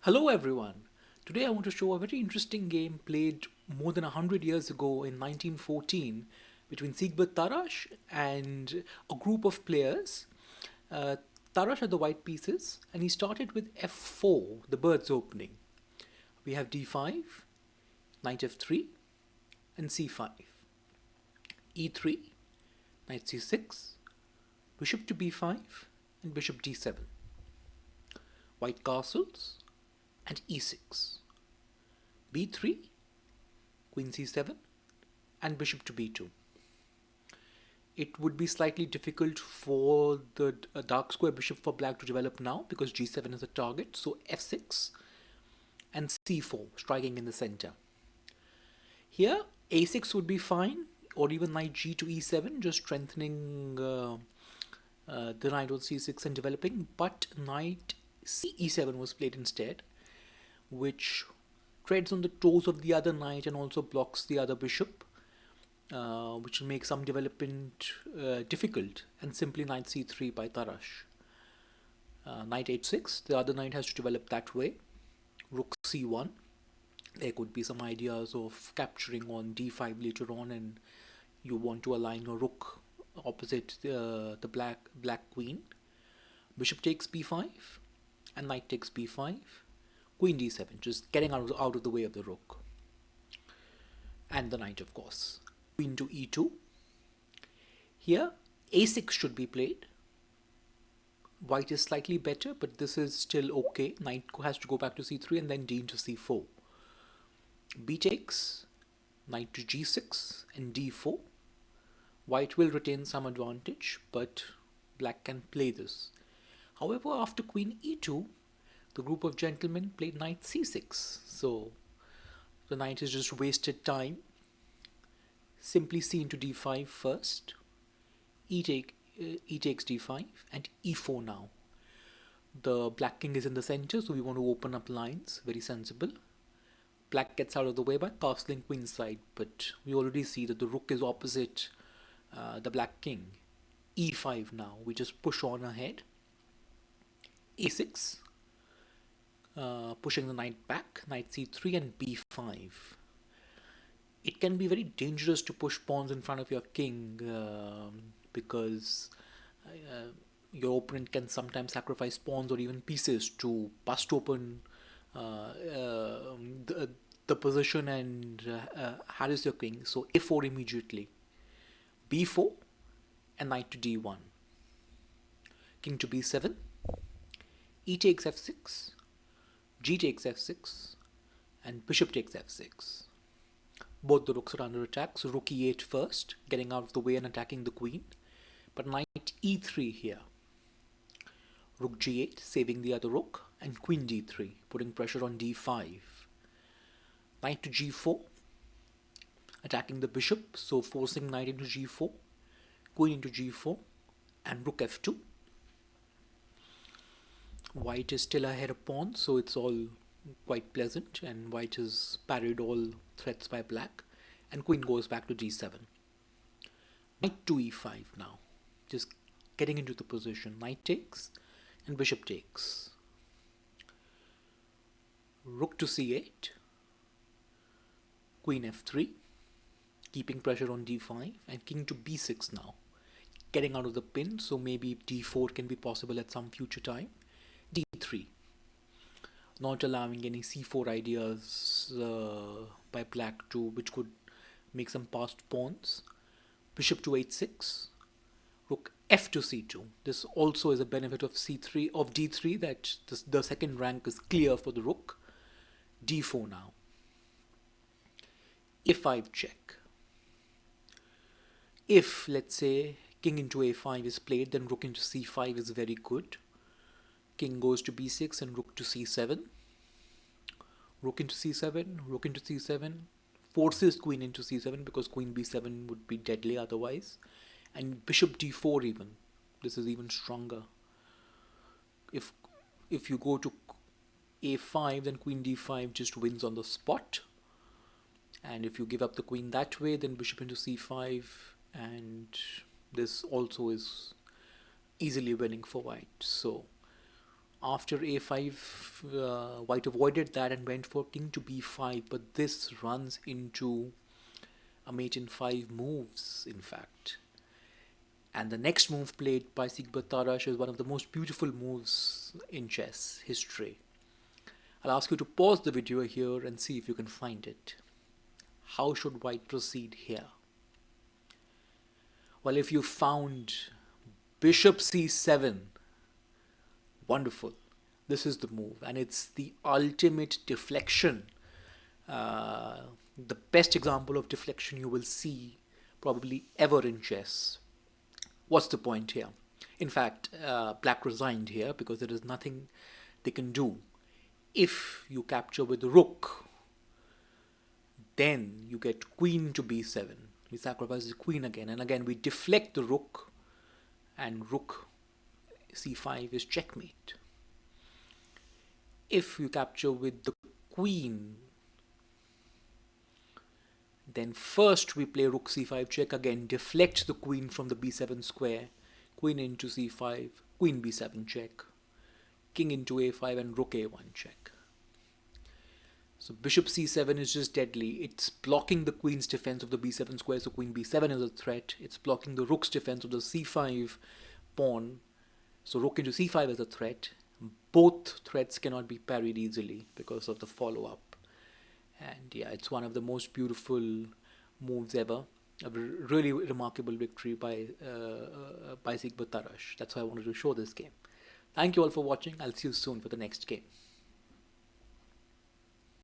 Hello everyone. Today I want to show a very interesting game played more than 100 years ago in 1914 between Siegbert Tarrasch and a group of players. Uh, Tarrasch had the white pieces and he started with f4, the bird's opening. We have d5, knight f3 and c5. e3, knight c6, bishop to b5 and bishop d7. White castles and e6. b3, queen c7 and bishop to b2. It would be slightly difficult for the dark square bishop for black to develop now because g7 is a target, so f6 and c4 striking in the center. Here a6 would be fine, or even knight g to e7, just strengthening the knight on c6 and developing, but knight e7 was played instead, which treads on the toes of the other knight and also blocks the other bishop, which will make some development difficult, and simply knight c3 by Tarrasch. Knight h6, the other knight has to develop that way. Rook c1, there could be some ideas of capturing on d5 later on, and you want to align your rook opposite the black queen. Bishop takes b5 and knight takes b5. Queen d7, just getting out of the way of the rook and the knight, of course. Queen to e2. Here a6 should be played. White is slightly better, but this is still okay. Knight has to go back to c3 and then d into c4. B takes, knight to g6 and d4. White will retain some advantage, but black can play this. However, after queen e2, the group of gentlemen played knight c6. So the knight has just wasted time. Simply c into d5 first. E takes d5 and e4 now. The black king is in the center, so we want to open up lines. Very sensible. Black gets out of the way by castling queenside, but we already see that the rook is opposite the black king. e5 now. We just push on ahead. a6. Pushing the knight back. Knight c3 and b5. It can be very dangerous to push pawns in front of your king because your opponent can sometimes sacrifice pawns or even pieces to bust open the position and harass your king. So a4 immediately, b4 and knight to d1. King to b7, e takes f6, g takes f6 and bishop takes f6. Both the rooks are under attack, so rook e8 first, getting out of the way and attacking the queen. But knight e3 here. Rook g8, saving the other rook, and queen d3, putting pressure on d5. Knight to g4, attacking the bishop, so forcing knight into g4, queen into g4, and rook f2. White is still ahead of pawn, so it's all quite pleasant, and white has parried all threats by black, and queen goes back to g7. Knight to e5 now, just getting into the position. Knight takes and bishop takes. Rook to c8, queen f3, keeping pressure on d5, and king to b6 now, getting out of the pin, so maybe d4 can be possible at some future time. d3, not allowing any c4 ideas by black to which could make some passed pawns. Bishop to h6, rook f to c2. This also is a benefit of c3 of d3, that the second rank is clear for the rook. d4 now. a5 check. If, let's say, king into a5 is played, then rook into c5 is very good. King goes to b6 and rook to c7. Rook into c7, rook into c7, forces queen into c7 because queen b7 would be deadly otherwise. And bishop d4 even. This is even stronger. If you go to a5, then queen d5 just wins on the spot. And if you give up the queen that way, then bishop into c5, and this also is easily winning for white. So After a5, white avoided that and went for king to b5, but this runs into a mate in 5 moves, in fact. And the next move played by Siegbert Tarrasch is one of the most beautiful moves in chess history. I'll ask you to pause the video here and see if you can find it. How should white proceed here? Well, if you found bishop c7, wonderful. This is the move, and it's the ultimate deflection. The best example of deflection you will see probably ever in chess. What's the point here? In fact, black resigned here because there is nothing they can do. If you capture with the rook, then you get queen to b7. We sacrifice the queen again, and again we deflect the rook, and rook c5 is checkmate. If you capture with the queen, then first we play rook c5 check, again deflect the queen from the b7 square, queen into c5, queen b7 check, king into a5, and rook a1 check. So bishop c7 is just deadly. It's blocking the queen's defense of the b7 square, so queen b7 is a threat. It's blocking the rook's defense of the c5 pawn, so rook into c5 is a threat. Both threats cannot be parried easily because of the follow-up. And yeah, it's one of the most beautiful moves ever. A really remarkable victory by Siegbert Tarrasch. That's why I wanted to show this game. Thank you all for watching. I'll see you soon for the next game.